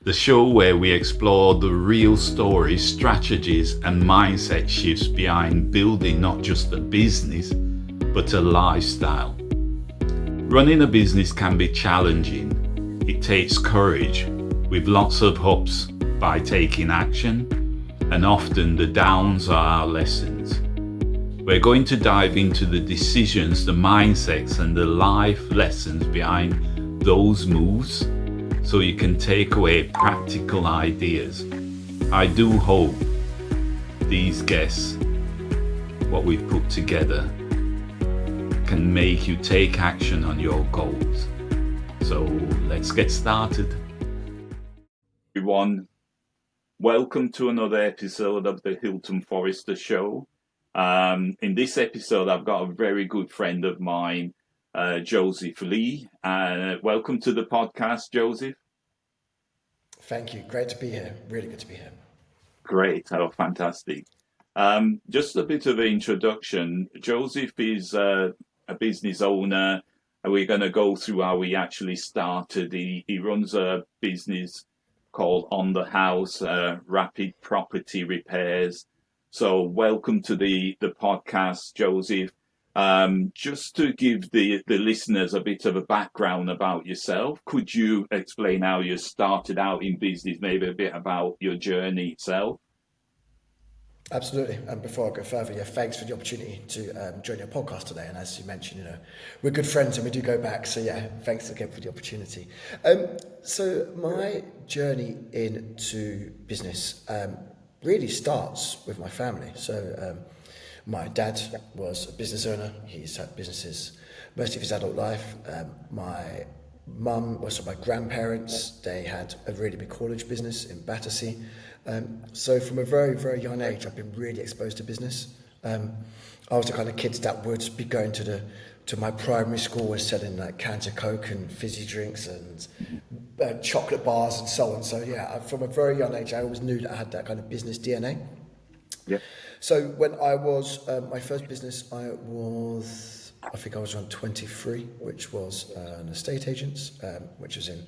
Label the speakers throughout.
Speaker 1: the show where we explore the real stories, strategies, and mindset shifts behind building not just a business, but a lifestyle. Running a business can be challenging. It takes courage, with lots of ups by taking action, and often the downs are our lessons. We're going to dive into the decisions, the mindsets, and the life lessons behind those moves so you can take away practical ideas. I do hope these guests, what we've put together, can make you take action on your goals. So let's get started. Everyone, welcome to another episode of the Hylton Forrester Show. In this episode, I've got a very good friend of mine, Joseph Lee. Welcome to the podcast, Joseph.
Speaker 2: Thank you. Great to be here. Really good to be here.
Speaker 1: Great. Oh, fantastic. Just a bit of an introduction. Joseph is a business owner. We're going to go through how he actually started. He runs a business called On the House, Rapid Property Repairs. So welcome to the podcast, Joseph. Just to give the listeners a bit of a background about yourself, could you explain how you started out in business, maybe a bit about your journey itself?
Speaker 2: Absolutely. And before I go further, thanks for the opportunity to join your podcast today. And as you mentioned, we're good friends and we do go back. So thanks again for the opportunity. So my journey into business really starts with my family. So my dad was a business owner. He's had businesses most of his adult life. My mum was my grandparents. They had a really big haulage business in Battersea. So from a very, very young age, I've been really exposed to business. I was the kind of kid that would be going to my primary school and selling like cans of Coke and fizzy drinks and chocolate bars and so on. So from a very young age, I always knew that I had that kind of business DNA.
Speaker 1: Yeah.
Speaker 2: So when I was, my first business, I think I was around 23, which was an estate agent, which was in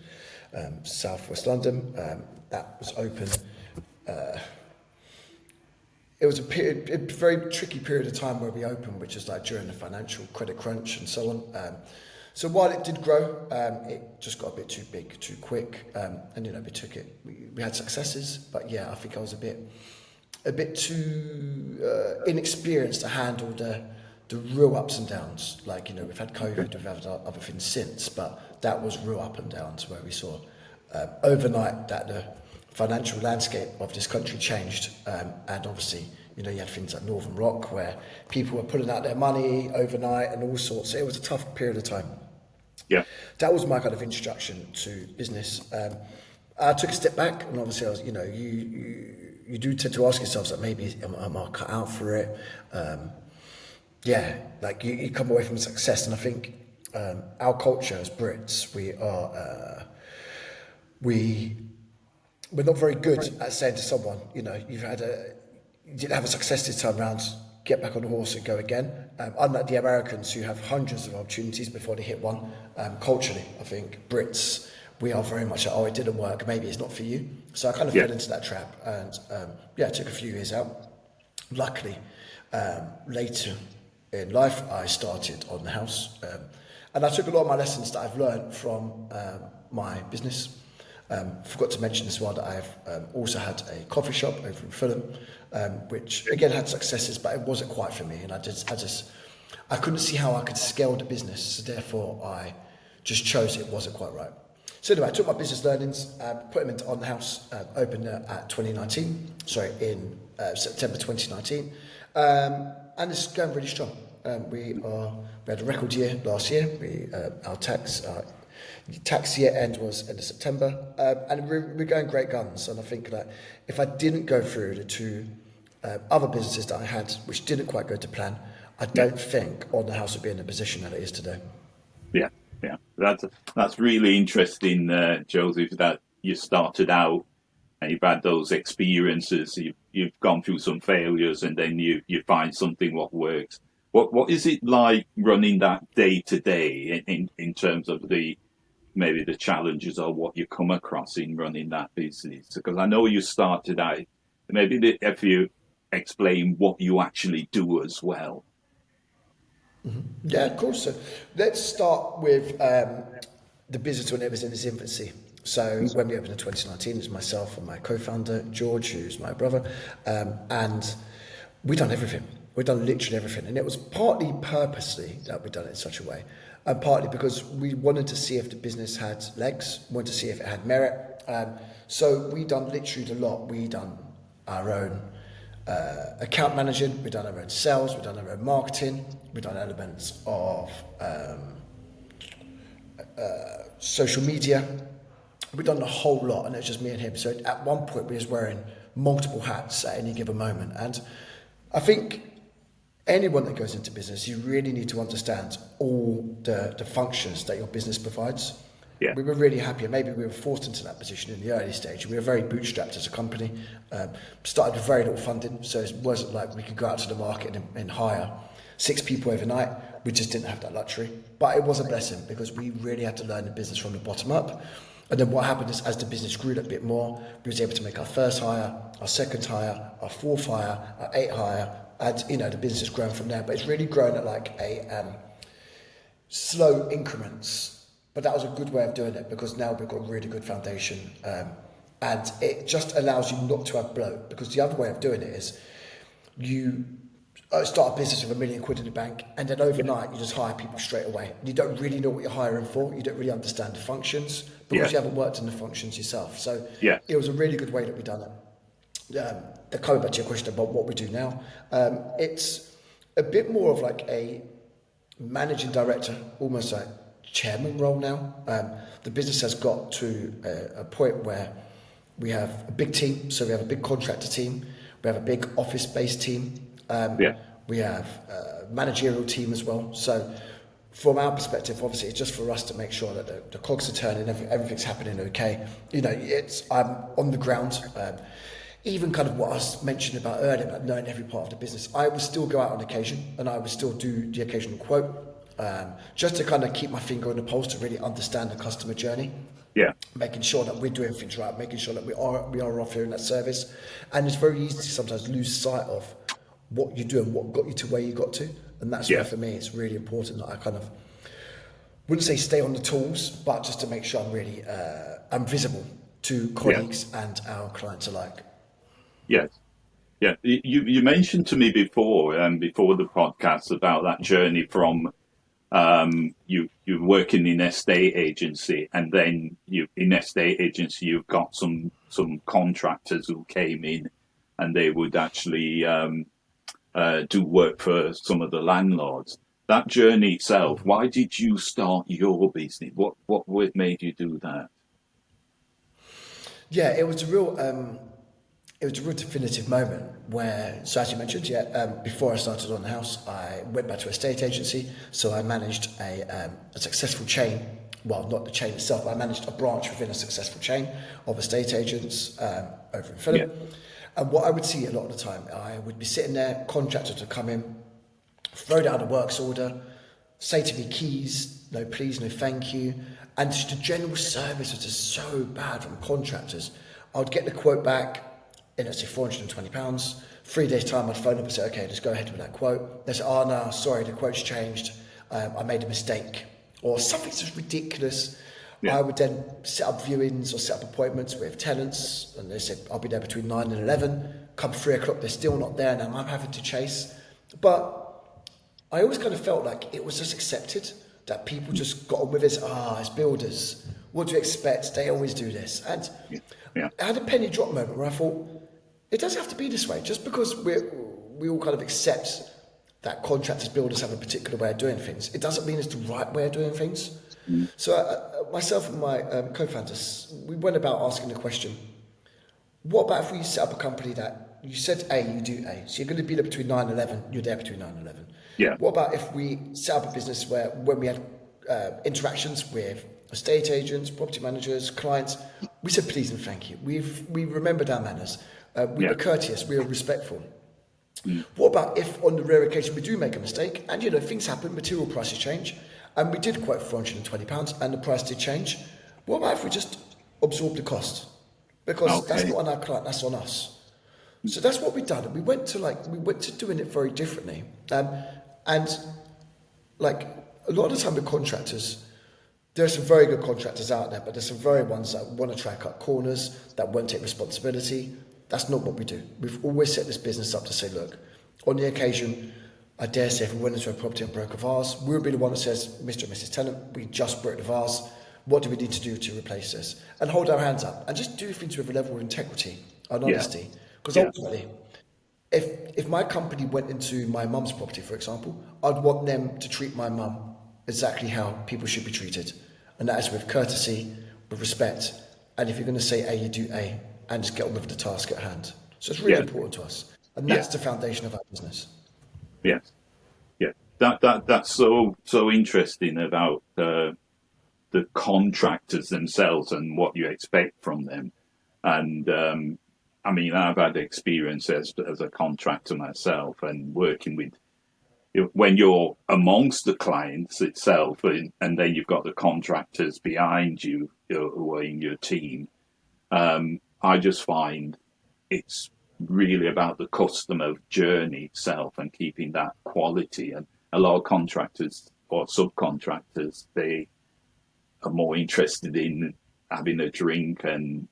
Speaker 2: southwest London. That was open. It was a very tricky period of time where we opened, which is like during the financial credit crunch and so on. So while it did grow, it just got a bit too big, too quick, and we took it. We had successes, but I think I was a bit too inexperienced to handle the real ups and downs. Like we've had COVID, we've had other things since, but that was real up and downs where we saw overnight that the financial landscape of this country changed, and obviously you had things like Northern Rock where people were pulling out their money overnight and all sorts. So it was a tough period of time.
Speaker 1: Yeah,
Speaker 2: that was my kind of introduction to business. I took a step back, and obviously I was, you do tend to ask yourself that maybe am I cut out for it? Like you come away from success, and I think our culture as Brits, we're not very good at saying to someone, you didn't have a success this time round, get back on the horse and go again. Unlike the Americans who have hundreds of opportunities before they hit one, culturally, I think Brits, we are very much like, it didn't work, maybe it's not for you. So I kind of fell into that trap, and it took a few years out. Luckily, later in life, I started On the House, and I took a lot of my lessons that I've learned from my business. Forgot to mention as well that I've also had a coffee shop over in Fulham, which again had successes, but it wasn't quite for me, and I couldn't see how I could scale the business, so therefore I just chose it wasn't quite right. So anyway, I took my business learnings, put them into On the House, opened at in September 2019, and it's going really strong. We had a record year last year. Our tax year end was end of September, and we're going great guns. And I think that if I didn't go through the two other businesses that I had, which didn't quite go to plan, I don't think On the House would be in the position that it is today.
Speaker 1: Yeah. That's really interesting, Joseph, that you started out and you've had those experiences. You've gone through some failures, and then you find something what works. What is it like running that day to day in terms of the maybe the challenges or what you come across in running that business? Because I know you started out, maybe if you explain what you actually do as well.
Speaker 2: Yeah, of course. So let's start with the business when it was in its infancy. So when we opened in 2019, it was myself and my co-founder, George, who's my brother, and we've done everything. We've done literally everything. And it was partly purposely that we've done it in such a way, and partly because we wanted to see if the business had legs, wanted to see if it had merit. So we done literally a lot. We done our own account managing, we've done our own sales, we've done our own marketing, we've done elements of social media. We've done a whole lot, and it's just me and him. So at one point, we was wearing multiple hats at any given moment. And I think anyone that goes into business, you really need to understand all the functions that your business provides.
Speaker 1: Yeah.
Speaker 2: We were really happy, and maybe we were forced into that position in the early stage. We were very bootstrapped as a company, started with very little funding, so it wasn't like we could go out to the market and hire 6 people overnight. We just didn't have that luxury. But it was a blessing because we really had to learn the business from the bottom up. And then what happened is, as the business grew a bit more, we was able to make our first hire, our second hire, our fourth hire, our 8th hire, and the business has grown from there. But it's really grown at like a slow increments. But that was a good way of doing it because now we've got a really good foundation, and it just allows you not to have bloat. Because the other way of doing it is you start a business with £1 million in the bank, and then overnight you just hire people straight away. You don't really know what you're hiring for. You don't really understand the functions because you haven't worked in the functions yourself. So it was a really good way that we done it. Coming back to your question about what we do now, it's a bit more of like a managing director, almost like chairman role now. The business has got to a point where we have a big team. So we have a big contractor team. We have a big office-based team. We have a managerial team as well. So from our perspective, obviously, it's just for us to make sure that the cogs are turning, everything's happening okay. I'm on the ground. Even kind of what I was mentioning about earlier, about knowing every part of the business, I would still go out on occasion and I would still do the occasional quote, just to kind of keep my finger on the pulse to really understand the customer journey. Making sure that we're doing things right, making sure that we are offering that service. And it's very easy to sometimes lose sight of what you do and what got you to where you got to. And that's where, for me, it's really important that I kind of wouldn't say stay on the tools, but just to make sure I'm really I'm visible to colleagues and our clients alike.
Speaker 1: Yes. Yeah. You mentioned to me before the podcast about that journey from you working in estate agency, and then in estate agency you've got some contractors who came in and they would actually do work for some of the landlords. That journey itself, why did you start your business? What made you do that?
Speaker 2: Yeah, it was a real definitive moment where, so as you mentioned, before I started on the house, I went back to a estate agency. So I managed a successful chain. Well, not the chain itself, but I managed a branch within a successful chain of estate agents over in Fulham. And what I would see a lot of the time, I would be sitting there, contractors would come in, throw down a works order, say to me, keys, no please, no thank you. And just the general service was just so bad from contractors. I would get the quote back, and let's say £420. 3 days time, I'd phone up and say, okay, let's go ahead with that quote. They say, oh no, sorry, the quote's changed. I made a mistake. Or something just ridiculous. I would then set up viewings or set up appointments with tenants, and they said, I'll be there between 9 and 11. Come 3 o'clock, they're still not there, and I'm having to chase. But I always kind of felt like it was just accepted, that people just got on with it. It's builders. What do you expect? They always do this. And I had a penny drop moment where I thought, it doesn't have to be this way. Just because we all kind of accept that contractors, builders have a particular way of doing things, it doesn't mean it's the right way of doing things. So myself and my co-founders, we went about asking the question, what about if we set up a company that you said A, you do A. So you're going to be there between 9 and 11, you're there between 9 and 11. What about if we set up a business where when we had interactions with estate agents, property managers, clients, we said please and thank you. We remembered our manners. We were courteous, we were respectful. What about if on the rare occasion we do make a mistake and things happen, material prices change, And we did quote £420 and the price did change. What about if we just absorb the cost? Because that's not on our client, that's on us. So that's what we've done. And we went to doing it very differently. And like a lot of the time with contractors, there are some very good contractors out there, but there's some very ones that want to try and cut corners, that won't take responsibility. That's not what we do. We've always set this business up to say, look, on the occasion, I dare say if we went into a property and broke a vase, we'll be the one that says, Mr. and Mrs. Tenant, we just broke the vase. What do we need to do to replace this? And hold our hands up and just do things with a level of integrity and honesty. Because ultimately, if my company went into my mum's property, for example, I'd want them to treat my mum exactly how people should be treated. And that is with courtesy, with respect. And if you're going to say A, you do A, and just get on with the task at hand. So it's really important to us. And that's the foundation of our business.
Speaker 1: Yes. Yeah. That's so interesting about the contractors themselves and what you expect from them. And I mean, I've had experience as a contractor myself, and working with, when you're amongst the clients itself, and then you've got the contractors behind you who are in your team. I just find it's really about the customer journey itself and keeping that quality. And a lot of contractors or subcontractors, they are more interested in having a drink and,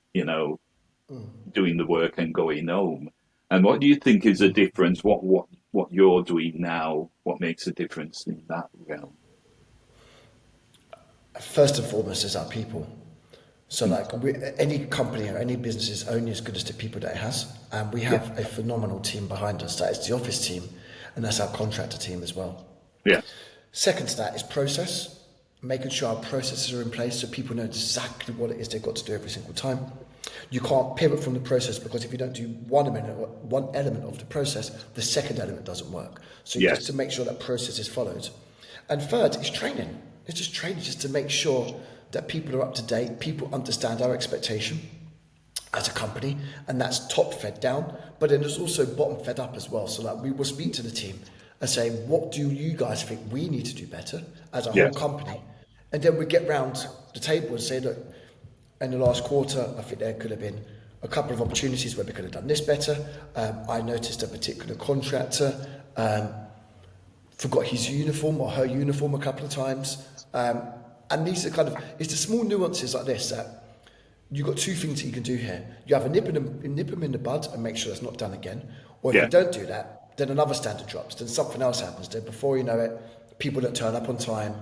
Speaker 1: doing the work and going home. And what do you think is the difference? What you're doing now, what makes a difference in that realm?
Speaker 2: First and foremost is our people. So any company or any business is only as good as the people that it has. And we have a phenomenal team behind us. That is the office team, and that's our contractor team as well.
Speaker 1: Yeah.
Speaker 2: Second to that is process, making sure our processes are in place so people know exactly what it is they've got to do every single time. You can't pivot from the process, because if you don't do one element of the process, the second element doesn't work. So just to make sure that process is followed. And third is training. It's just training just to make sure that people are up to date, people understand our expectation as a company, and that's top fed down, but then there's also bottom fed up as well. So we will speak to the team and say, what do you guys think we need to do better as a whole company? And then we get round the table and say, look, in the last quarter, I think there could have been a couple of opportunities where we could have done this better. I noticed a particular contractor forgot his uniform or her uniform a couple of times. And these are it's the small nuances like this that you've got two things that you can do here. You have a nip them in the bud and make sure that's not done again. Or if you don't do that, then another standard drops, then something else happens. Then before you know it, people don't turn up on time,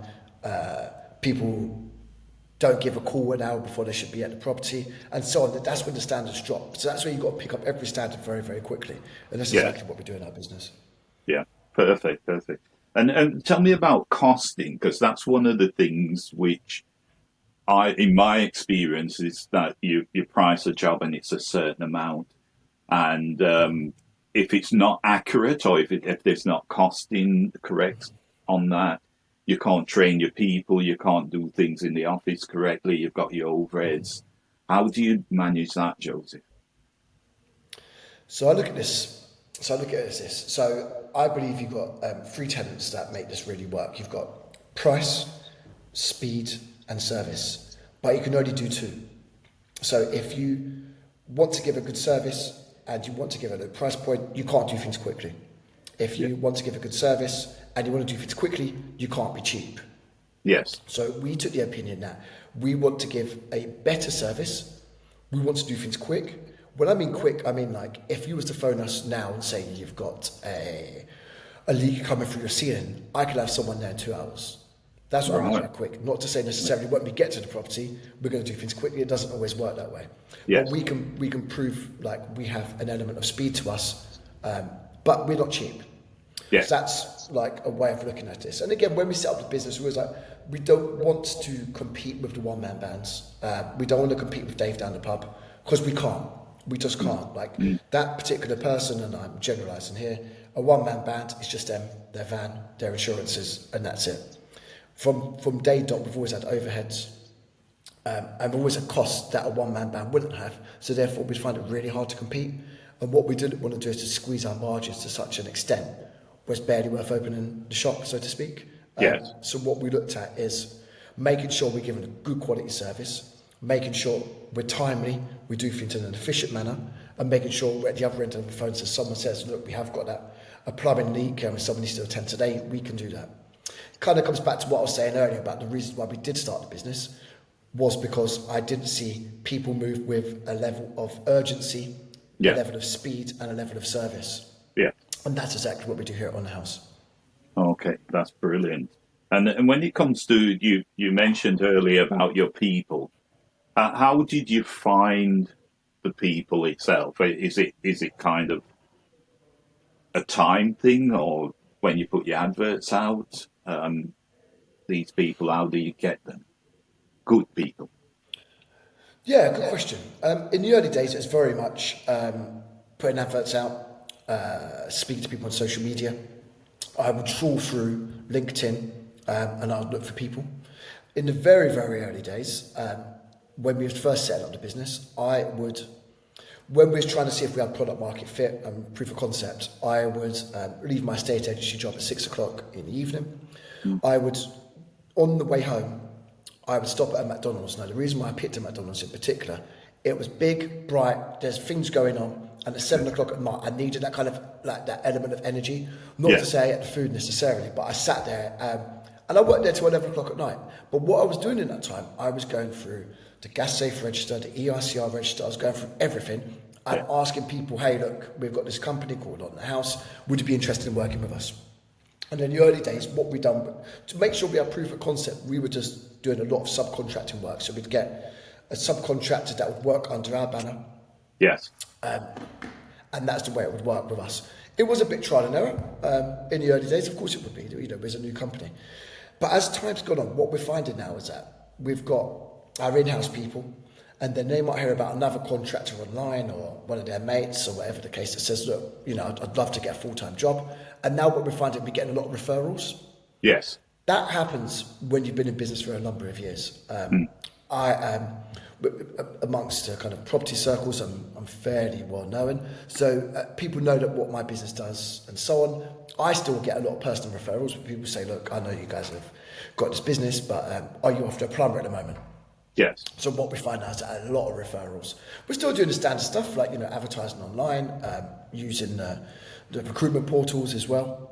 Speaker 2: people don't give a call an hour before they should be at the property, and so on. That's when the standards drop. So that's where you've got to pick up every standard very, very quickly. And that's exactly what we do in our business.
Speaker 1: Yeah, perfect. And tell me about costing, because that's one of the things which in my experience, is that you price a job and it's a certain amount. And if it's not accurate, or if there's not costing correct on that, you can't train your people, you can't do things in the office correctly, you've got your overheads. How do you manage that, Joseph?
Speaker 2: So I look at this. So I believe you've got three tenets that make this really work. You've got price, speed, and service, but you can only do two. So if you want to give a good service and you want to give it a price point, you can't do things quickly. If you want to give a good service and you want to do things quickly, you can't be cheap.
Speaker 1: Yes.
Speaker 2: So we took the opinion that we want to give a better service. We want to do things quick. When I mean quick, I mean if you was to phone us now and say you've got a leak coming through your ceiling, I could have someone there in 2 hours. That's what I mean by quick. Not to say necessarily when we get to the property, we're going to do things quickly. It doesn't always work that way.
Speaker 1: Yes.
Speaker 2: But we can prove we have an element of speed to us, but we're not cheap.
Speaker 1: Yes.
Speaker 2: So that's a way of looking at this. And again, when we set up the business, we was we don't want to compete with the one-man bands. We don't want to compete with Dave down the pub, because we can't. We just can't. That particular person, and I'm generalising here, a one-man band is just them, their van, their insurances, and that's it. From day dot, we've always had overheads, and always had costs that a one-man band wouldn't have. So therefore, we find it really hard to compete. And what we didn't want to do is to squeeze our margins to such an extent where it's barely worth opening the shop, so to speak.
Speaker 1: Yes.
Speaker 2: So what we looked at is making sure we're giving a good quality service, making sure we're timely, we do things in an efficient manner, and making sure we're at the other end of the phone. So someone says, look, we have got a plumbing leak and someone needs to attend today, we can do that. It kind of comes back to what I was saying earlier about the reason why we did start the business was because I didn't see people move with a level of urgency, a level of speed, and a level of service.
Speaker 1: Yeah.
Speaker 2: And that's exactly what we do here at On the House.
Speaker 1: Okay, that's brilliant. And when it comes to you mentioned earlier about your people. How did you find the people itself? Is it kind of a time thing, or when you put your adverts out, these people, how do you get them? Good people.
Speaker 2: Yeah, good question. In the early days, it's very much putting adverts out, speaking to people on social media. I would trawl through LinkedIn and I would look for people. In the very, very early days, when we first set up the business, when we was trying to see if we had product market fit and proof of concept, I would leave my estate agency job at 6 o'clock in the evening. I would, on the way home, I would stop at a McDonald's. Now, the reason why I picked a McDonald's in particular, it was big, bright, there's things going on, and at 7 o'clock at night, I needed that kind of, like, that element of energy. Not to say I ate the food necessarily, but I sat there, and I worked there till 11 o'clock at night. But what I was doing in that time, I was going through the gas safe register, the EICR register, I was going through everything, and asking people, hey, look, we've got this company called On the House, would you be interested in working with us? And in the early days, what we done, to make sure we had proof of concept, we were just doing a lot of subcontracting work. So we'd get a subcontractor that would work under our banner.
Speaker 1: Yes.
Speaker 2: And that's the way it would work with us. It was a bit trial and error in the early days. Of course it would be, you know, there's a new company. But as time's gone on, what we're finding now is that we've got our in-house people, and then they might hear about another contractor online or one of their mates or whatever the case that says, look, you know, I'd love to get a full-time job. And now what we're finding, we're getting a lot of referrals.
Speaker 1: Yes.
Speaker 2: That happens when you've been in business for a number of years. I am, amongst kind of property circles, I'm fairly well known. So people know that what my business does and so on. I still get a lot of personal referrals. People say, look, I know you guys have got this business, but are you after a plumber at the moment?
Speaker 1: Yes.
Speaker 2: So what we find out is a lot of referrals. We're still doing the standard stuff like, you know, advertising online, using the recruitment portals as well.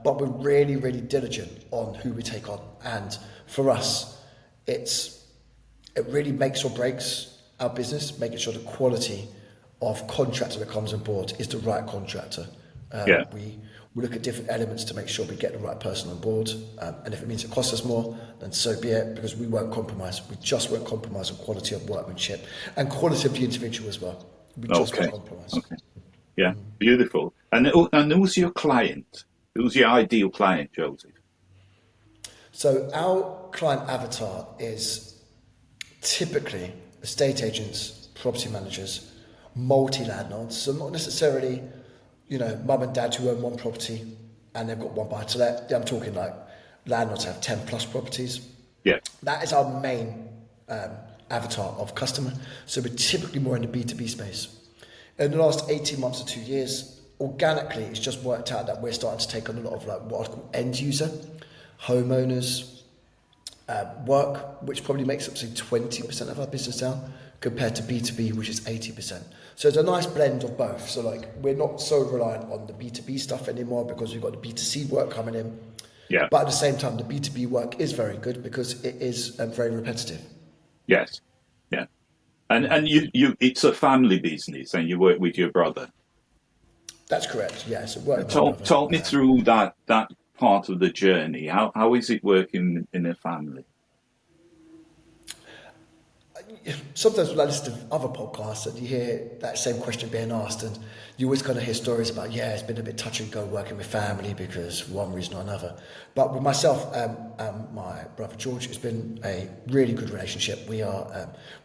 Speaker 2: But we're really, really diligent on who we take on. And for us, it really makes or breaks our business, making sure the quality of contractor that comes on board is the right contractor. We look at different elements to make sure we get the right person on board. And if it means it costs us more, then so be it, because we won't compromise. We just won't compromise on quality of workmanship and quality of the individual as well. We just won't compromise.
Speaker 1: Okay. Yeah, beautiful. And who's your client? Who's your ideal client, Joseph?
Speaker 2: So our client avatar is typically estate agents, property managers, multi-landlords. So not necessarily, you know, mum and dad who own one property and they've got one buy to let. I'm talking like landlords have 10 plus properties.
Speaker 1: Yeah.
Speaker 2: That is our main avatar of customer. So we're typically more in the B2B space. In the last 18 months or 2 years, organically, it's just worked out that we're starting to take on a lot of like what I call end user, homeowners, work, which probably makes up say 20% of our business now, compared to B2B, which is 80%. So it's a nice blend of both. So like we're not so reliant on the B2B stuff anymore because we've got the B2C work coming in.
Speaker 1: Yeah.
Speaker 2: But at the same time, the B2B work is very good because it is very repetitive.
Speaker 1: Yes. Yeah. And you it's a family business and you work with your brother.
Speaker 2: That's correct. Yes. Yeah,
Speaker 1: talk me through that part of the journey. How is it working in a family?
Speaker 2: Sometimes when I listen to other podcasts and you hear that same question being asked, and you always kind of hear stories about, yeah, it's been a bit touch and go working with family because for one reason or another. But with myself and my brother George, it's been a really good relationship. We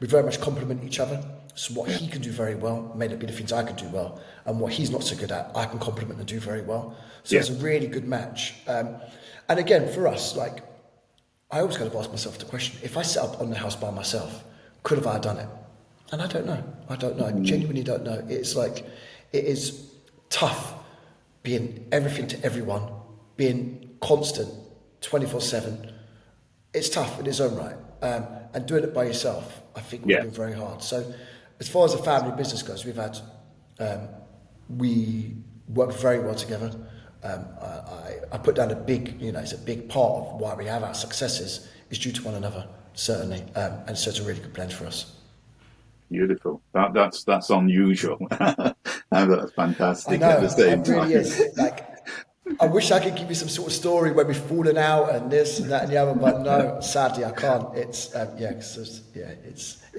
Speaker 2: very much complement each other. So what he can do very well may not be the things I can do well, and what he's not so good at, I can complement and do very well. So it's a really good match. And again, for us, like I always kind of ask myself the question: if I set up On the House by myself, could have I done it? And I don't know. I genuinely don't know. It's like, it is tough being everything to everyone, being constant 24/7, it's tough in its own right. And doing it by yourself, I think would
Speaker 1: Yeah.
Speaker 2: have been very hard. So as far as the family business goes, we work very well together. I put down it's a big part of why we have our successes is due to one another, certainly. And so it's a really good blend for us.
Speaker 1: Beautiful. That's unusual. And that's
Speaker 2: I
Speaker 1: fantastic at the
Speaker 2: know,
Speaker 1: same
Speaker 2: it really
Speaker 1: time.
Speaker 2: is. Like, I wish I could give you some sort of story where we've fallen out and this and that and the other, but no, sadly I can't. It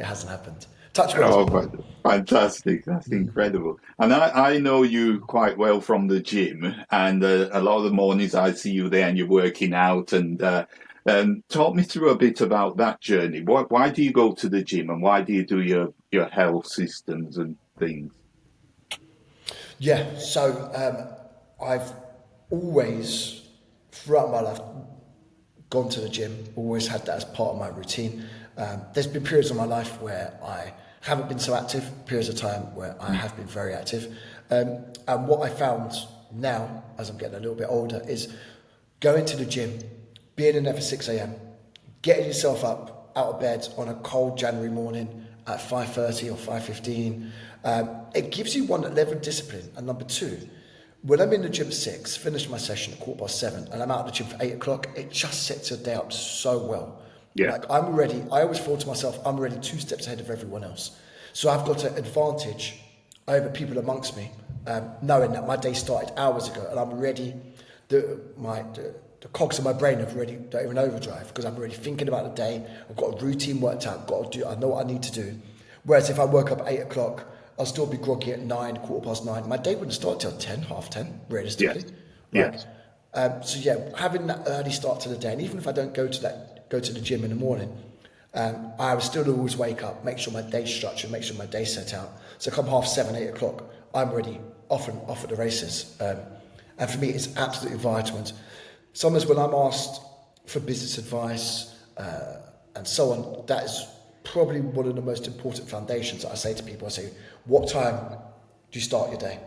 Speaker 2: hasn't happened. Touch wood.
Speaker 1: Oh, but fantastic. That's incredible. And I know you quite well from the gym, and a lot of the mornings I see you there and you're working out. And talk me through a bit about that journey. Why do you go to the gym, and why do you do your health systems and things?
Speaker 2: Yeah, so I've always, throughout my life, gone to the gym, always had that as part of my routine. There's been periods of my life where I haven't been so active, periods of time where I have been very active. And what I found now, as I'm getting a little bit older, is going to the gym, being in there for 6 a.m., getting yourself up out of bed on a cold January morning at 5:30 or 5:15. It gives you one level of discipline, and number two, when I'm in the gym at 6, finish my session at 7:15, and I'm out of the gym for 8 o'clock, it just sets your day up so well.
Speaker 1: Yeah.
Speaker 2: Like I always feel to myself, I'm already 2 steps ahead of everyone else. So I've got an advantage over people amongst me, knowing that my day started hours ago and I'm ready. The cogs of my brain have already don't even overdrive because I'm already thinking about the day. I've got a routine worked out. I know what I need to do. Whereas if I woke up at 8 o'clock, I'll still be groggy at 9, 9:15. My day wouldn't start till 10, half 10, realistically.
Speaker 1: Yes.
Speaker 2: So yeah, having that early start to the day, and even if I don't go to the gym in the morning, I would still always wake up, make sure my day's structured, make sure my day's set out. So come 7:30, 8 o'clock, I'm already off at the races. And for me, it's absolutely vital. And sometimes when I'm asked for business advice and so on, that is probably one of the most important foundations that I say to people. I say, what time do you start your day?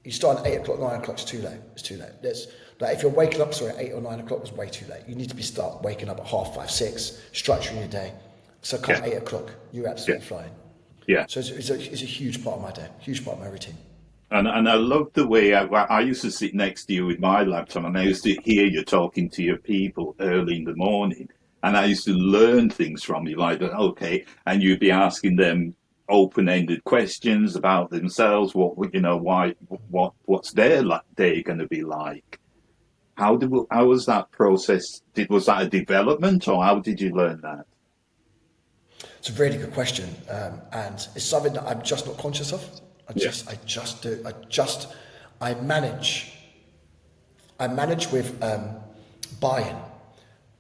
Speaker 2: You start at 8 o'clock, 9 o'clock, it's too late. It's too late. If you're waking up, at 8 or 9 o'clock, it's way too late. You need to start waking up at 5:30, 6, structuring your day. So come 8 o'clock, you're absolutely flying.
Speaker 1: Yeah.
Speaker 2: So it's a huge part of my day, huge part of my routine.
Speaker 1: And I love the way I used to sit next to you with my laptop, and I used to hear you talking to your people early in the morning, and I used to learn things from you, like okay, and you'd be asking them open-ended questions about themselves, what's their day going to be like? How was that process? Was that a development, or how did you learn that?
Speaker 2: It's a really good question, and it's something that I'm just not conscious of. I manage with buy-in.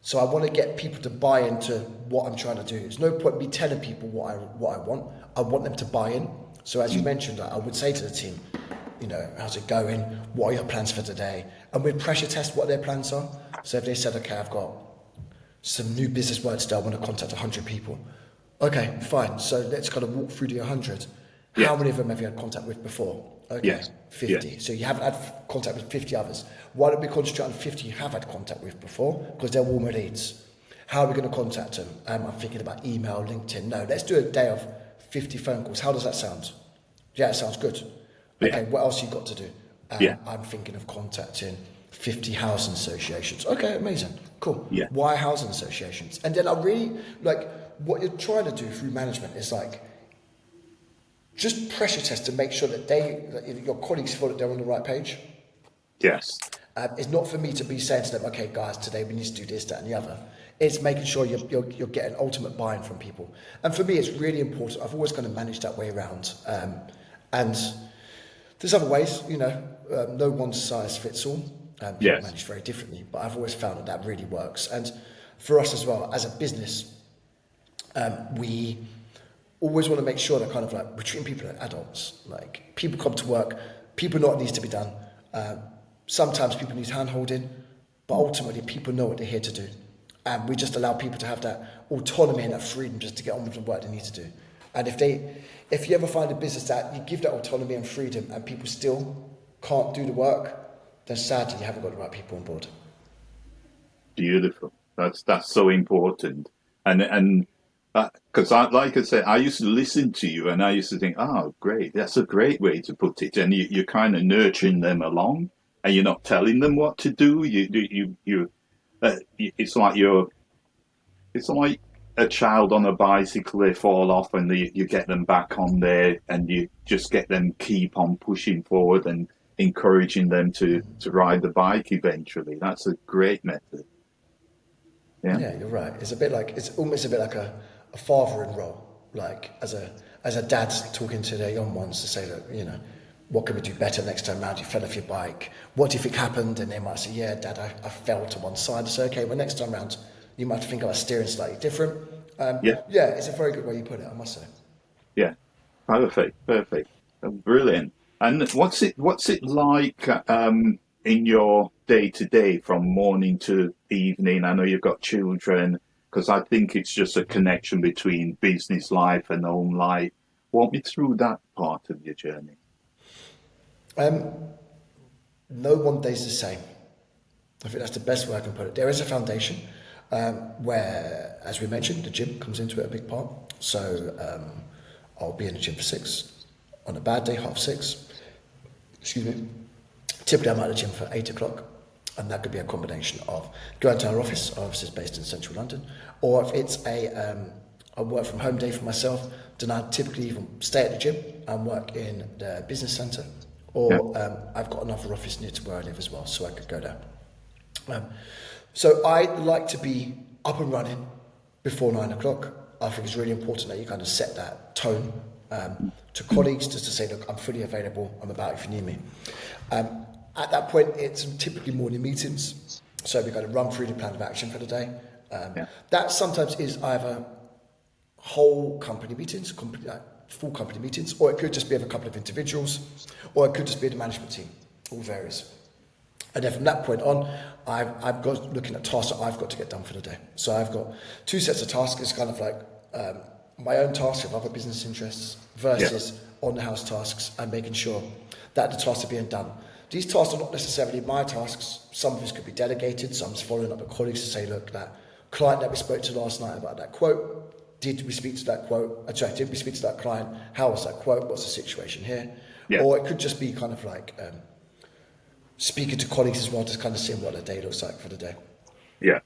Speaker 2: So I want to get people to buy into what I'm trying to do. There's no point me telling people what I want. I want them to buy in. So as you mentioned, I would say to the team, how's it going? What are your plans for today? And we'd pressure test what their plans are. So if they said, okay, I've got some new business words today, I want to contact 100 people. Okay, fine. So let's kind of walk through the 100. How many of them have you had contact with before? Okay, 50. Yes. So you haven't had contact with 50 others. Why don't we concentrate on 50 you have had contact with before? Because they're warmer leads. How are we going to contact them? I'm thinking about email, LinkedIn. No, let's do a day of 50 phone calls. How does that sound? Yeah, it sounds good. Okay, what else you got to do? I'm thinking of contacting 50 housing associations. Okay, amazing. Cool. Yeah. Why housing associations? And then I really, what you're trying to do through management is just pressure test to make sure that your colleagues feel that they're on the right page.
Speaker 1: Yes.
Speaker 2: It's not for me to be saying to them, okay, guys, today we need to do this, that, and the other. It's making sure you're getting ultimate buy-in from people. And for me, it's really important. I've always kind of managed that way around. And there's other ways, no one size fits all. People manage very differently, but I've always found that really works. And for us as well, as a business, we always want to make sure that we're treating people as adults. Like, people come to work, people know what needs to be done. Sometimes people need hand-holding, but ultimately people know what they're here to do. And we just allow people to have that autonomy and that freedom just to get on with the work they need to do. And if you ever find a business that you give that autonomy and freedom and people still can't do the work, then sadly you haven't got the right people on board.
Speaker 1: Beautiful. That's so important. And because like I said, I used to listen to you and I used to think, oh, great, that's a great way to put it. And you're kind of nurturing them along, and you're not telling them what to do. It's like it's like a child on a bicycle. They fall off, and you get them back on there, and you just get them keep on pushing forward and encouraging them to ride the bike eventually. That's a great method. Yeah.
Speaker 2: Yeah, you're right. It's almost a bit like a fathering role, like as a dad talking to their young ones to say, look, what can we do better next time round? You fell off your bike. What if it happened? And they might say, yeah, Dad, I fell to one side. I say, okay, well, next time round, you might think about steering slightly different.
Speaker 1: Yeah.
Speaker 2: Yeah, it's a very good way you put it, I must say.
Speaker 1: Yeah. Perfect. Brilliant. And what's it like in your day to day from morning to evening? I know you've got children, because I think it's just a connection between business life and home life. Walk me through that part of your journey.
Speaker 2: No one day's the same. I think that's the best way I can put it. There is a foundation where, as we mentioned, the gym comes into it a big part. So I'll be in the gym for 6. On a bad day, 6:30. Excuse me. Typically, I'm at the gym for 8 o'clock. And that could be a combination of going to our office. Our office is based in central London. Or if it's a work from home day for myself, then I typically even stay at the gym and work in the business centre. Or I've got another office near to where I live as well, so I could go there. So I like to be up and running before 9 o'clock. I think it's really important that you kind of set that tone to colleagues, just to say, look, I'm fully available, I'm about if you need me. At that point, it's typically morning meetings. So we kind of run through the plan of action for the day. That sometimes is either whole company meetings, full company meetings, or it could just be of a couple of individuals, or it could just be the management team. All varies. And then from that point on, I've got looking at tasks that I've got to get done for the day. So I've got 2 sets of tasks. It's kind of like my own tasks of other business interests versus on the house tasks, and making sure that the tasks are being done. These tasks are not necessarily my tasks. Some of this could be delegated. Some is following up with colleagues to say, look, that client that we spoke to last night about that quote, did we speak to that quote? Did we speak to that client? How was that quote? What's the situation here? Yeah. Or it could just be kind of like speaking to colleagues as well, just kind of seeing what the day looks like for the day.
Speaker 1: Yeah.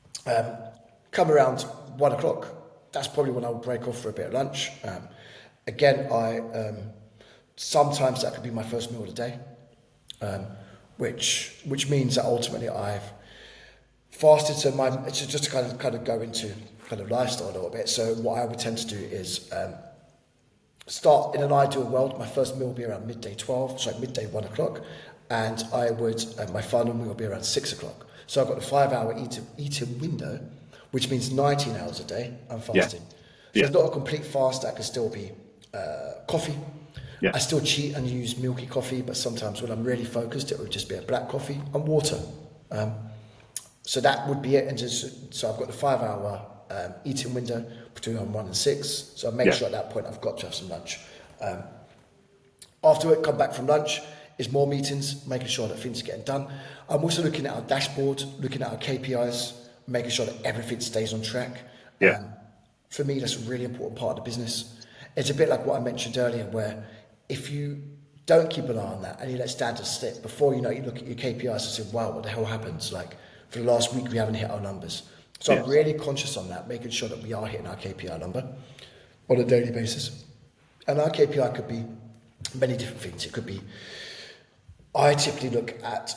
Speaker 2: Come around 1 o'clock, that's probably when I would break off for a bit of lunch. Again, sometimes that could be my first meal of the day, which means that ultimately I've fasted. So it's just to kind of go into kind of lifestyle a little bit. So what I would tend to do is start in an ideal world. My first meal will be around midday 1 o'clock, and my final meal will be around 6 o'clock. So I've got a 5-hour eating window, which means 19 hours a day I'm fasting. So it's not a complete fast. That could still be coffee. I still cheat and use milky coffee, but sometimes when I'm really focused, it would just be a black coffee and water. So that would be it. And so I've got the 5-hour eating window between 1 and 6. So I make sure at that point I've got to have some lunch. After it, come back from lunch, is more meetings, making sure that things are getting done. I'm also looking at our dashboard, looking at our KPIs, making sure that everything stays on track. For me, that's a really important part of the business. It's a bit like what I mentioned earlier, where if you don't keep an eye on that and you let standards slip, before you know, you look at your KPIs and say, wow, what the hell happens? Like for the last week, we haven't hit our numbers. So I'm really conscious on that, making sure that we are hitting our KPI number on a daily basis. And our KPI could be many different things. It could be, I typically look at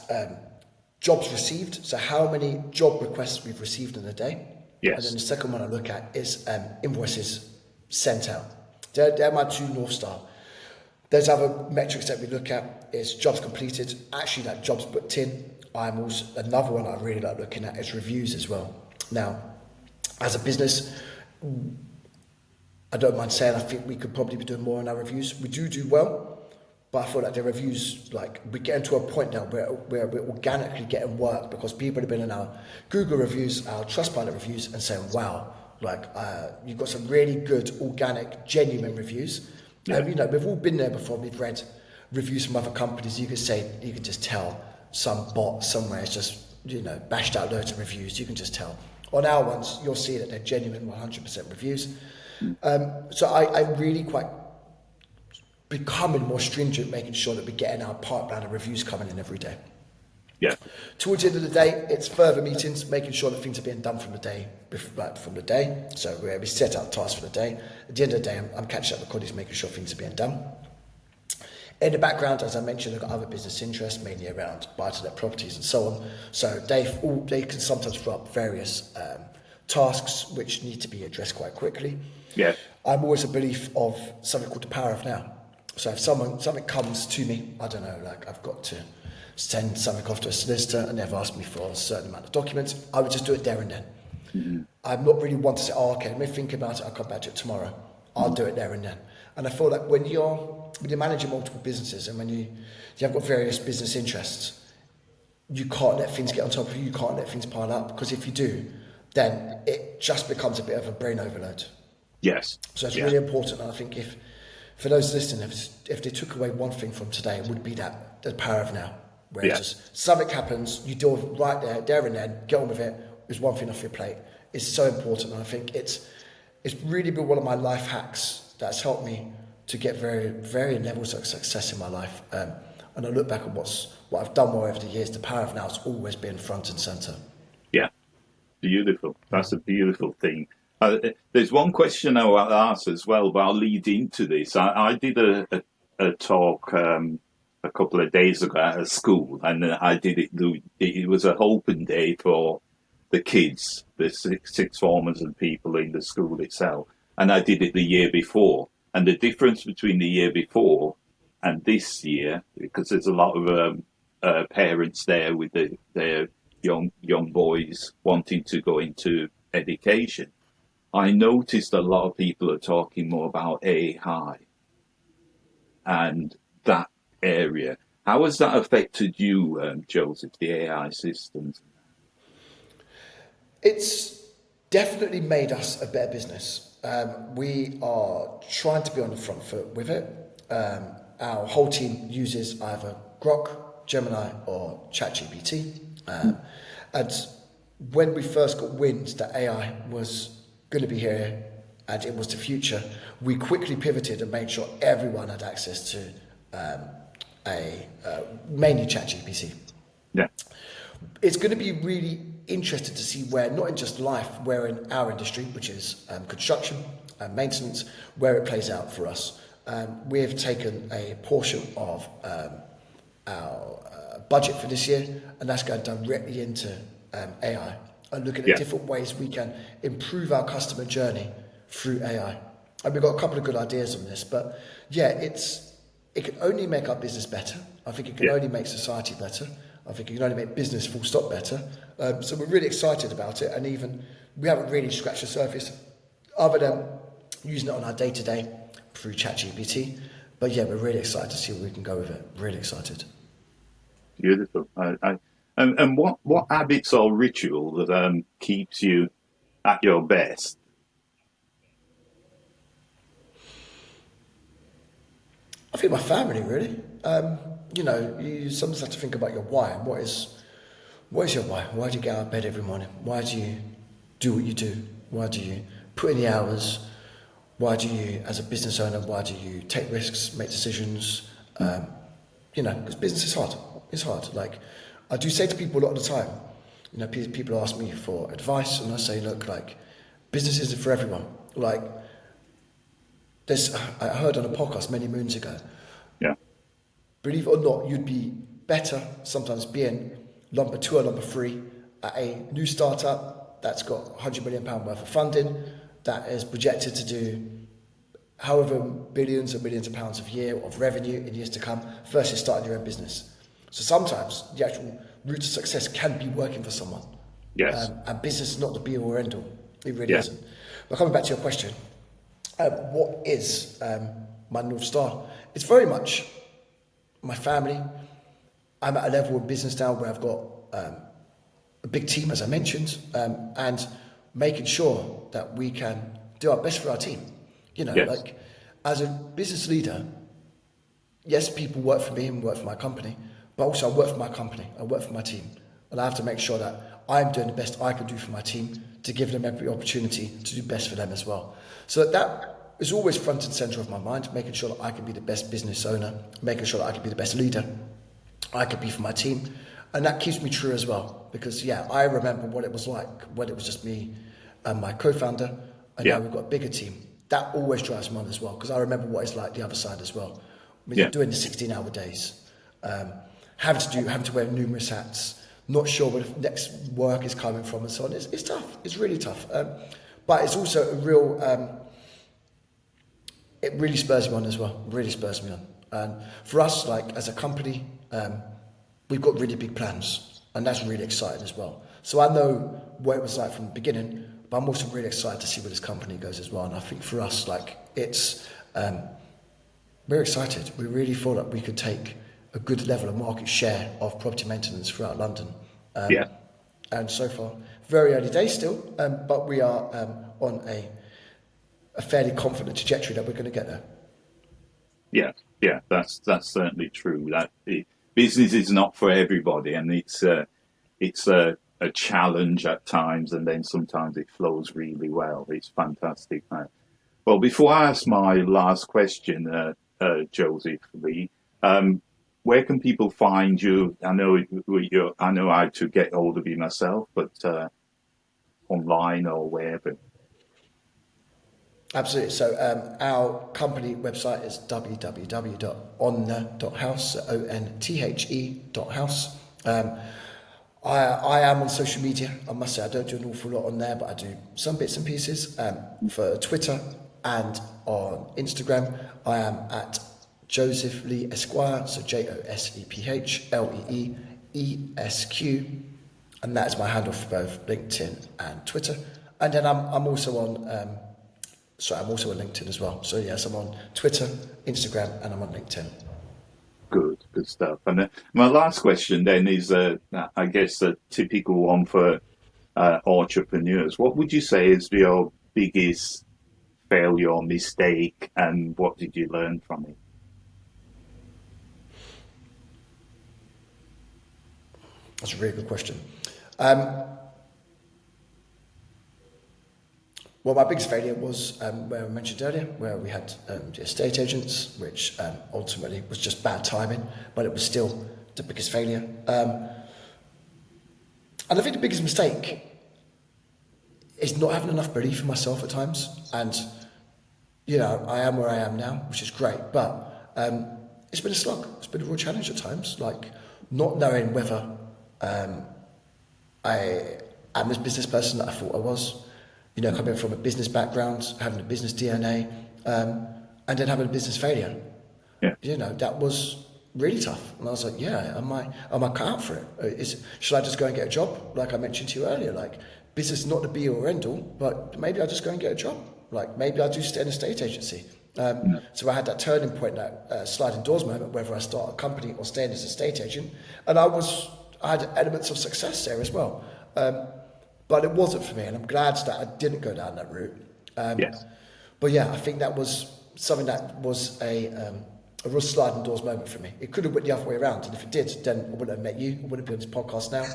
Speaker 2: jobs received, so how many job requests we've received in a day. And then the second one I look at is invoices sent out. They're my 2 North Star. There's other metrics that we look at, is jobs completed, actually that jobs booked in. Another one I really like looking at is reviews as well. Now, as a business, I don't mind saying I think we could probably be doing more on our reviews. We do well, but I feel like the reviews, like we're getting to a point now where we're organically getting work because people have been in our Google reviews, our Trustpilot reviews, and saying, wow, like you've got some really good, organic, genuine reviews. And we've all been there before. We've read reviews from other companies. You could just tell some bot somewhere is just bashed out loads of reviews. You can just tell. On our ones, you'll see that they're genuine 100% reviews. So I really quite becoming more stringent, making sure that we're getting our pipeline of reviews coming in every day.
Speaker 1: Yeah.
Speaker 2: Towards the end of the day, it's further meetings, making sure that things are being done from the day. So where we set out tasks for the day. At the end of the day, I'm catching up with colleagues, making sure things are being done. In the background, as I mentioned, I've got other business interests, mainly around buy-to-let properties and so on. So they can sometimes throw up various tasks which need to be addressed quite quickly.
Speaker 1: Yeah.
Speaker 2: I'm always a belief of something called the power of now. So if something comes to me, I don't know, like I've got to send something off to a solicitor and they've asked me for a certain amount of documents, I would just do it there and then. Mm-hmm. I'm not really one to say, okay, let me think about it, I'll come back to it tomorrow. I'll do it there and then. And I feel like when you're managing multiple businesses and when you have got various business interests, you can't let things get on top of you can't let things pile up, because if you do, then it just becomes a bit of a brain overload.
Speaker 1: Yes.
Speaker 2: So it's really important. And I think if, for those listening, if they took away one thing from today, it would be that the power of now. Where just something happens, you deal with it right there and then, get on with it. There's one thing off your plate. It's so important. And I think it's really been one of my life hacks that's helped me to get very, very levels of success in my life. And I look back at what I've done more over the years, the power of now has always been front and centre.
Speaker 1: Yeah. Beautiful. That's a beautiful thing. There's one question I want to ask as well, but I'll lead into this. I did a talk a couple of days ago at a school, and I did it. It was an open day for the kids, the sixth formers and people in the school itself. And I did it the year before. And the difference between the year before and this year, because there's a lot of parents there with their young boys wanting to go into education, I noticed a lot of people are talking more about AI and that area. How has that affected you, Joseph, the AI systems?
Speaker 2: It's definitely made us a better business. We are trying to be on the front foot with it. Our whole team uses either Grok, Gemini, or ChatGPT. And when we first got wind that AI was going to be here and it was the future, we quickly pivoted and made sure everyone had access to mainly ChatGPT.
Speaker 1: Yeah.
Speaker 2: It's going to be really interesting to see where, not in just life, where in our industry, which is construction and maintenance, where it plays out for us. We have taken a portion of our budget for this year, and that's going directly into AI and look at the different ways we can improve our customer journey through AI. And we've got a couple of good ideas on this, but it can only make our business better. I think it can only make society better. I think it can only make business full stop better. So we're really excited about it, and even we haven't really scratched the surface other than using it on our day-to-day through ChatGPT. But yeah, we're really excited to see where we can go with it. Really excited.
Speaker 1: Beautiful. And what habits or ritual that keeps you at your best?
Speaker 2: I think my family, really. You sometimes have to think about your why. What is your why? Why do you get out of bed every morning? Why do you do what you do? Why do you put in the hours? Why do you, as a business owner, why do you take risks, make decisions? Because business is hard. It's hard. Like, I do say to people a lot of the time, people ask me for advice, and I say, look, like, business isn't for everyone. Like, I heard on a podcast many moons ago.
Speaker 1: Yeah.
Speaker 2: Believe it or not, you'd be better sometimes being number 2 or number 3 at a new startup that's got £100 million worth of funding, that is projected to do however billions or millions of pounds a year of revenue in years to come, versus starting your own business. So sometimes the actual route to success can be working for someone.
Speaker 1: Yes.
Speaker 2: And business is not the be all or end all. It really isn't. But coming back to your question, what is my North Star? It's very much my family. I'm at a level in business now where I've got a big team, as I mentioned, and making sure that we can do our best for our team. Like, as a business leader, yes, people work for me and work for my company, but also I work for my company, I work for my team. and I have to make sure that I'm doing the best I can do for my team to give them every opportunity to do best for them as well. So that is always front and center of my mind, making sure that I can be the best business owner, making sure that I can be the best leader I could be for my team. And that keeps me true as well, because I remember what it was like when it was just me and my co-founder, and now we've got a bigger team. That always drives me on as well, because I remember what it's like the other side as well. When you're doing the 16-hour days, having to wear numerous hats, not sure where the next work is coming from and so on. It's tough. It's really tough. But it's also a real, it really spurs me on as well. Really spurs me on. And for us, like as a company, we've got really big plans, and that's really exciting as well. So I know what it was like from the beginning, but I'm also really excited to see where this company goes as well. And I think for us, like it's, we're excited. We really feel that we could take a good level of market share of property maintenance throughout London. And so far, very early days still, but we are on a fairly confident trajectory that we're going to get there.
Speaker 1: Yeah, that's certainly true. That business is not for everybody, and it's a challenge at times, and then sometimes it flows really well. It's fantastic. Well, before I ask my last question, Joseph Lee, where can people find you? I know how to get hold of you myself, but online or wherever.
Speaker 2: Absolutely. So our company website is www.onthe.house, ONTHE.house. I am on social media. I must say I don't do an awful lot on there, but I do some bits and pieces for Twitter and on Instagram. I am at Joseph Lee Esquire, so JOSEPHLEEESQ, and that is my handle for both LinkedIn and Twitter. And then I'm also on I'm also on LinkedIn as well. So yes, I'm on Twitter, Instagram, and I'm on LinkedIn.
Speaker 1: Good stuff. And my last question then is, I guess, a typical one for entrepreneurs. What would you say is your biggest failure or mistake, and what did you learn from it?
Speaker 2: That's a really good question. Well, my biggest failure was where I mentioned earlier, where we had the estate agents, which ultimately was just bad timing, but it was still the biggest failure. And I think the biggest mistake is not having enough belief in myself at times. And, I am where I am now, which is great, but it's been a slog. It's been a real challenge at times, like not knowing whether I am this business person that I thought I was. Coming from a business background, having a business DNA, and then having a business failure. That was really tough. And I was like, am I cut out for it? Should I just go and get a job? Like I mentioned to you earlier, like business is not the be all or end all, but maybe I just go and get a job. Like maybe I do stay in a estate agency. So I had that turning point, that sliding doors moment, whether I start a company or stay in as a estate agent. And I had elements of success there as well. But it wasn't for me, and I'm glad that I didn't go down that route. But I think that was something that was a real sliding doors moment for me. It could have went the other way around, and if it did, then I wouldn't have met you. I wouldn't be on this podcast now.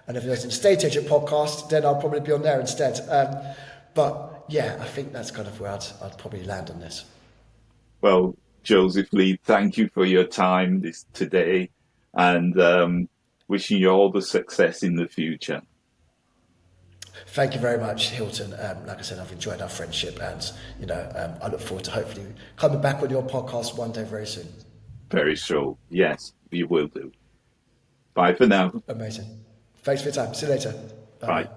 Speaker 2: And if there's an estate agent podcast, then I'll probably be on there instead. But I think that's kind of where I'd probably land on this.
Speaker 1: Well, Joseph Lee, thank you for your time today, and wishing you all the success in the future.
Speaker 2: Thank you very much, Hylton. Like I said, I've enjoyed our friendship, and I look forward to hopefully coming back on your podcast one day very soon.
Speaker 1: Very sure. Yes, you will do. Bye for now.
Speaker 2: Amazing. Thanks for your time. See you later. Bye.
Speaker 1: Bye.